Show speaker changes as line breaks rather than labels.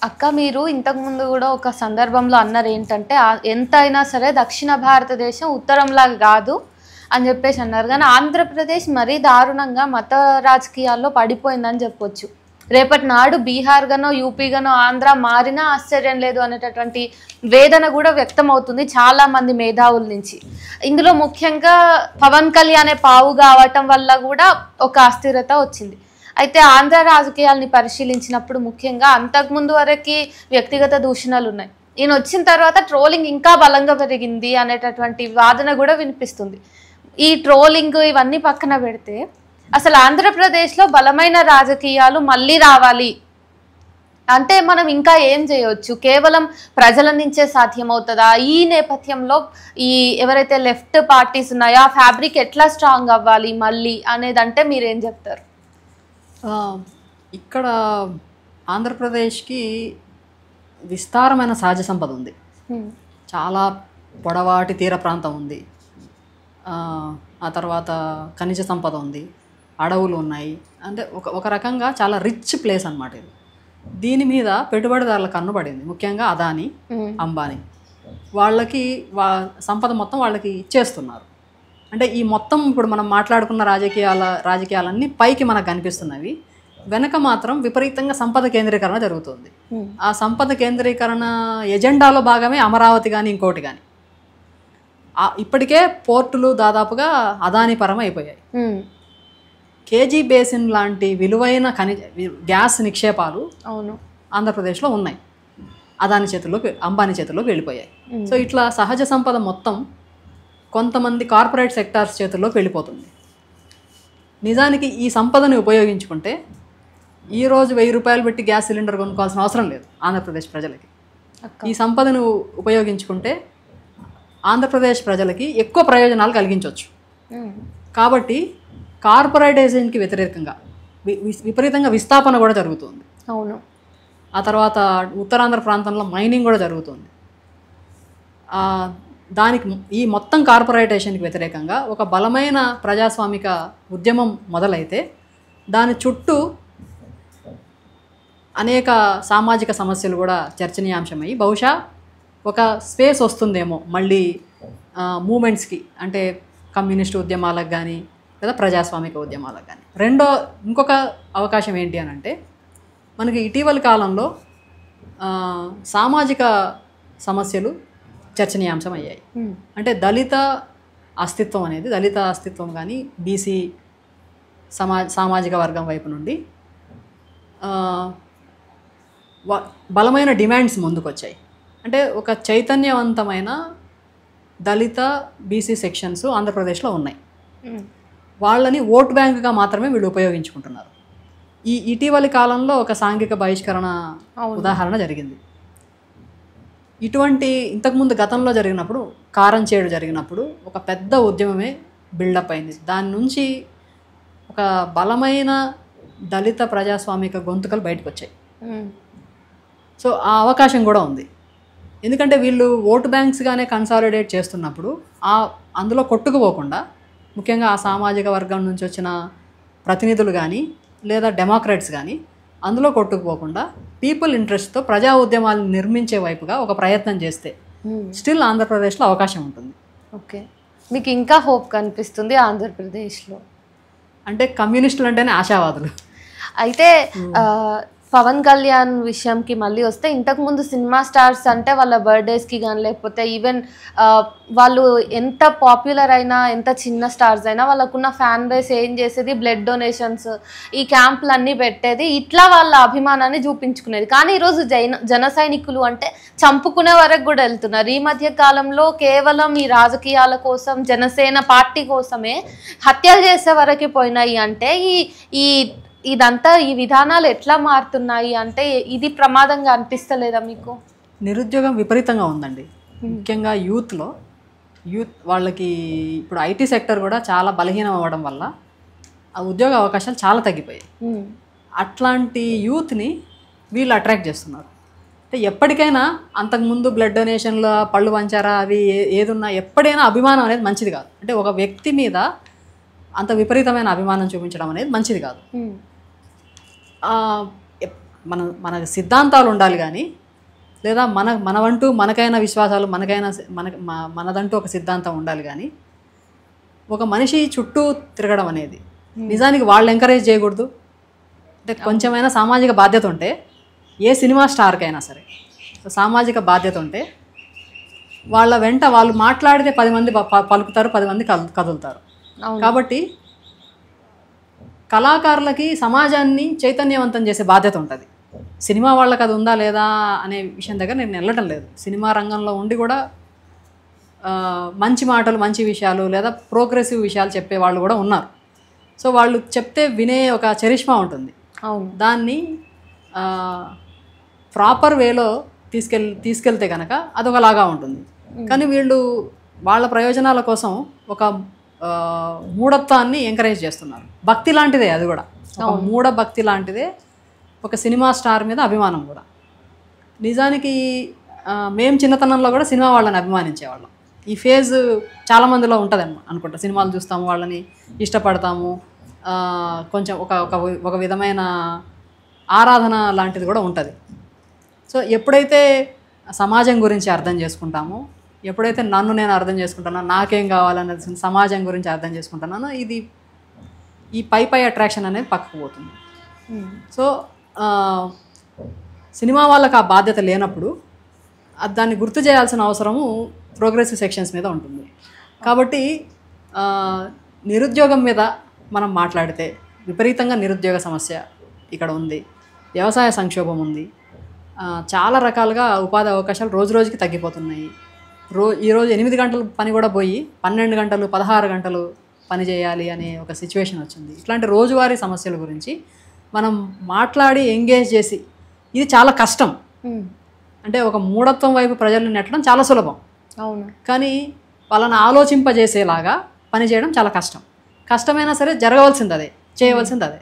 అక్క మీరు ఇంతకుముందు కూడా ఒక సందర్భంలో అన్నారు ఏంటంటే ఎంతైనా సరే దక్షిణ భారతదేశం ఉత్తరంలాగా కాదు అని చెప్పేసి అన్నారు. కానీ ఆంధ్రప్రదేశ్ మరీ దారుణంగా మత రాజకీయాల్లో పడిపోయిందని చెప్పొచ్చు. రేపటి నాడు బీహార్ గానో యూపీ గానో ఆంధ్ర మారినా ఆశ్చర్యం లేదు అనేటటువంటి వేదన కూడా వ్యక్తం అవుతుంది చాలా మంది మేధావుల నుంచి. ఇందులో ముఖ్యంగా పవన్ కళ్యాణ్ పావు కావటం వల్ల కూడా ఒక అస్థిరత వచ్చింది. అయితే ఆంధ్ర రాజకీయాల్ని పరిశీలించినప్పుడు ముఖ్యంగా అంతకుముందు వరకు వ్యక్తిగత దూషణలు ఉన్నాయి. ఈయన వచ్చిన తర్వాత ట్రోలింగ్ ఇంకా బలంగా పెరిగింది అనేటటువంటి వాదన కూడా వినిపిస్తుంది. ఈ ట్రోలింగ్ ఇవన్నీ పక్కన పెడితే అసలు ఆంధ్రప్రదేశ్లో బలమైన రాజకీయాలు మళ్ళీ రావాలి అంటే మనం ఇంకా ఏం చేయవచ్చు? కేవలం ప్రజల నుంచే సాధ్యమవుతుందా? ఈ నేపథ్యంలో ఈ ఎవరైతే లెఫ్ట్ పార్టీస్ ఉన్నాయో ఆ ఫ్యాబ్రిక్ ఎట్లా స్ట్రాంగ్ అవ్వాలి మళ్ళీ అనేదంటే మీరేం చెప్తారు?
ఇక్కడ ఆంధ్రప్రదేశ్కి విస్తారమైన సహజ సంపద ఉంది. చాలా పొడవాటి తీర ప్రాంతం ఉంది. ఆ తర్వాత ఖనిజ సంపద ఉంది, అడవులు ఉన్నాయి. అంటే ఒక రకంగా చాలా రిచ్ ప్లేస్ అన్నమాట ఇది. దీని మీద పెట్టుబడిదారుల కన్ను పడింది, ముఖ్యంగా అదానీ అంబానీ. వాళ్ళకి సంపద మొత్తం వాళ్ళకి ఇచ్చేస్తున్నారు. అంటే ఈ మొత్తం ఇప్పుడు మనం మాట్లాడుకున్న రాజకీయాలన్నీ పైకి మనకు కనిపిస్తున్నవి, వెనక మాత్రం విపరీతంగా సంపద కేంద్రీకరణ జరుగుతుంది. ఆ సంపద కేంద్రీకరణ ఎజెండాలో భాగమే అమరావతి కానీ ఇంకోటి కానీ. ఇప్పటికే పోర్టులు దాదాపుగా అదానీ పరం అయిపోయాయి. కేజీ బేసిన్ లాంటి విలువైన గ్యాస్ నిక్షేపాలు ఆంధ్రప్రదేశ్లో ఉన్నాయి, అదానీ చేతుల్లోకి అంబానీ చేతుల్లోకి వెళ్ళిపోయాయి. సో ఇట్లా సహజ సంపద మొత్తం కొంతమంది కార్పొరేట్ సెక్టార్స్ చేతుల్లోకి వెళ్ళిపోతుంది. నిజానికి ఈ సంపదని ఉపయోగించుకుంటే ఈరోజు 1000 రూపాయలు పెట్టి గ్యాస్ సిలిండర్ కొనుక్కోవాల్సిన అవసరం లేదు ఆంధ్రప్రదేశ్ ప్రజలకి. ఈ సంపదను ఉపయోగించుకుంటే ఆంధ్రప్రదేశ్ ప్రజలకి ఎక్కువ ప్రయోజనాలు కలిగించవచ్చు. కాబట్టి కార్పొరేటైజేషన్కి వ్యతిరేకంగా విపరీతంగా విస్థాపన కూడా జరుగుతుంది.
అవును.
ఆ తర్వాత ఉత్తరాంధ్ర ప్రాంతంలో మైనింగ్ కూడా జరుగుతుంది. దానికి ఈ మొత్తం కార్పొరేటేషన్కి వ్యతిరేకంగా ఒక బలమైన ప్రజాస్వామిక ఉద్యమం మొదలైతే దాని చుట్టూ అనేక సామాజిక సమస్యలు కూడా చర్చనీయాంశమై బహుశా ఒక స్పేస్ వస్తుందేమో మళ్ళీ మూమెంట్స్కి, అంటే కమ్యూనిస్టు ఉద్యమాలకు కానీ లేదా ప్రజాస్వామిక ఉద్యమాలకు కానీ. ఇంకొక అవకాశం ఏంటి అని అంటే, మనకి ఇటీవలి కాలంలో సామాజిక సమస్యలు చర్చనీయాంశం అయ్యాయి. అంటే దళిత అస్తిత్వం కానీ బీసీ సామాజిక వర్గం వైపు నుండి బలమైన డిమాండ్స్ ముందుకొచ్చాయి. అంటే ఒక చైతన్యవంతమైన దళిత బీసీ సెక్షన్స్ ఆంధ్రప్రదేశ్లో ఉన్నాయి. వాళ్ళని ఓట్ బ్యాంక్గా మాత్రమే వీళ్ళు ఉపయోగించుకుంటున్నారు. ఈ ఇటీవలి కాలంలో ఒక సాంఘిక బహిష్కరణ ఉదాహరణ జరిగింది. ఇటువంటి ఇంతకుముందు గతంలో జరిగినప్పుడు, కారంచేడు జరిగినప్పుడు ఒక పెద్ద ఉద్యమమే బిల్డప్ అయింది. దాని నుంచి ఒక బలమైన దళిత ప్రజాస్వామిక గొంతుకలు బయటకు వచ్చాయి. సో ఆ అవకాశం కూడా ఉంది. ఎందుకంటే వీళ్ళు ఓటు బ్యాంక్స్గానే కన్సాలిడేట్ చేస్తున్నప్పుడు అందులో కొట్టుకుపోకుండా, ముఖ్యంగా ఆ సామాజిక వర్గం నుంచి వచ్చిన ప్రతినిధులు కానీ లేదా డెమోక్రాట్స్ కానీ అందులో కొట్టుకుపోకుండా పీపుల్ ఇంట్రెస్ట్తో ప్రజా ఉద్యమాలను నిర్మించే వైపుగా ఒక ప్రయత్నం చేస్తే స్టిల్ ఆంధ్రప్రదేశ్లో అవకాశం ఉంటుంది.
ఓకే, మీకు ఇంకా హోప్ కనిపిస్తుంది ఆంధ్రప్రదేశ్లో?
అంటే కమ్యూనిస్టులు అంటేనే ఆశావాదులు.
అయితే పవన్ కళ్యాణ్ విషయంకి మళ్ళీ వస్తే, ఇంతకుముందు సినిమా స్టార్స్ అంటే వాళ్ళ బర్త్డేస్కి కానీ లేకపోతే ఈవెన్ వాళ్ళు ఎంత పాపులర్ అయినా, ఎంత చిన్న స్టార్స్ అయినా వాళ్ళకున్న ఫ్యాన్ బేస్ ఏం చేసేది, బ్లడ్ డొనేషన్స్, ఈ క్యాంపులన్నీ పెట్టేది, ఇట్లా వాళ్ళ అభిమానాన్ని చూపించుకునేది. కానీ ఈరోజు జన సైనికులు అంటే చంపుకునే వరకు కూడా వెళ్తున్నారు. ఈ మధ్య కాలంలో కేవలం ఈ రాజకీయాల కోసం, జనసేన పార్టీ కోసమే హత్యలు చేసే వరకు పోయినాయి. అంటే ఇదంతా ఈ విధానాలు ఎట్లా మారుతున్నాయి అంటే ఇది ప్రమాదంగా అనిపిస్తలేదా మీకు?
నిరుద్యోగం విపరీతంగా ఉందండి, ముఖ్యంగా యూత్ వాళ్ళకి. ఇప్పుడు ఐటీ సెక్టర్ కూడా చాలా బలహీనం అవ్వడం వల్ల ఆ ఉద్యోగ అవకాశాలు చాలా తగ్గిపోయాయి. అట్లాంటి యూత్ని వీళ్ళు అట్రాక్ట్ చేస్తున్నారు. అంటే ఎప్పటికైనా అంతకుముందు బ్లడ్ డొనేషన్లో పళ్ళు పంచారా అవి ఏదున్నా ఎప్పుడైనా అభిమానం అనేది మంచిది కాదు. అంటే ఒక వ్యక్తి మీద అంత విపరీతమైన అభిమానం చూపించడం అనేది మంచిది కాదు. మనకు సిద్ధాంతాలు ఉండాలి కానీ, లేదా మనవంటూ మనకైన విశ్వాసాలు, మనదంటూ ఒక సిద్ధాంతం ఉండాలి కానీ, ఒక మనిషి చుట్టూ తిరగడం అనేది నిజానికి వాళ్ళు ఎంకరేజ్ చేయకూడదు. అంటే కొంచెమైనా సామాజిక బాధ్యత ఉంటే, ఏ సినిమా స్టార్కైనా సరే సామాజిక బాధ్యత ఉంటే వాళ్ళ వెంట వాళ్ళు మాట్లాడితే 10 మంది పలుకుతారు, 10 మంది కదులుతారు. కాబట్టి కళాకారులకి సమాజాన్ని చైతన్యవంతం చేసే బాధ్యత ఉంటుంది. సినిమా వాళ్ళకి అది ఉందా లేదా అనే విషయం దగ్గర నేను వెళ్ళటం లేదు. సినిమా రంగంలో ఉండి కూడా మంచి మాటలు, మంచి విషయాలు లేదా ప్రోగ్రెసివ్ విషయాలు చెప్పే వాళ్ళు కూడా ఉన్నారు. సో వాళ్ళు చెప్తే వినే ఒక చరిష్మా ఉంటుంది. దాన్ని ప్రాపర్ వేలో తీసుకెళ్తే కనుక అదొకలాగా ఉంటుంది. కానీ వీళ్ళు వాళ్ళ ప్రయోజనాల కోసం ఒక మూఢత్వాన్ని ఎంకరేజ్ చేస్తున్నారు. భక్తి లాంటిదే అది కూడా, ఒక మూఢ భక్తి లాంటిదే ఒక సినిమా స్టార్ మీద అభిమానం కూడా. నిజానికి మేము చిన్నతనంలో కూడా సినిమా వాళ్ళని అభిమానించేవాళ్ళం. ఈ ఫేజ్ చాలామందిలో ఉంటుంది అనుకుంటా. సినిమాలు చూస్తాము, వాళ్ళని ఇష్టపడతాము, కొంచెం ఒక విధమైన ఆరాధన లాంటిది కూడా ఉంటుంది. సో ఎప్పుడైతే సమాజం గురించి అర్థం చేసుకుంటామో, ఎప్పుడైతే నన్ను నేను అర్థం చేసుకుంటానో, నాకేం కావాలనేది సమాజం గురించి అర్థం చేసుకుంటున్నానో, ఇది ఈ పై అట్రాక్షన్ అనేది పక్కకు పోతుంది. సో సినిమా వాళ్ళకి ఆ బాధ్యత లేనప్పుడు దాన్ని గుర్తు చేయాల్సిన అవసరము ప్రోగ్రెసివ్ సెక్షన్స్ మీద ఉంటుంది. కాబట్టి నిరుద్యోగం మీద మనం మాట్లాడితే విపరీతంగా నిరుద్యోగ సమస్య ఇక్కడ ఉంది, వ్యవసాయ సంక్షోభం ఉంది, చాలా రకాలుగా ఉపాధి అవకాశాలు రోజు రోజుకి తగ్గిపోతున్నాయి. ఈరోజు 8 గంటలు పని కూడా పోయి 12 గంటలు 16 గంటలు పని చేయాలి అనే ఒక సిచ్యువేషన్ వచ్చింది. ఇట్లాంటి రోజువారీ సమస్యల గురించి మనం మాట్లాడి ఎంగేజ్ చేసి, ఇది చాలా కష్టం. అంటే ఒక మూఢత్వం వైపు ప్రజల్ని నెట్టడం చాలా సులభం.
అవును.
కానీ వాళ్ళని ఆలోచింపజేసేలాగా పనిచేయడం చాలా కష్టం. కష్టమైనా సరే జరగవలసింది అదే, చేయవలసింది అదే.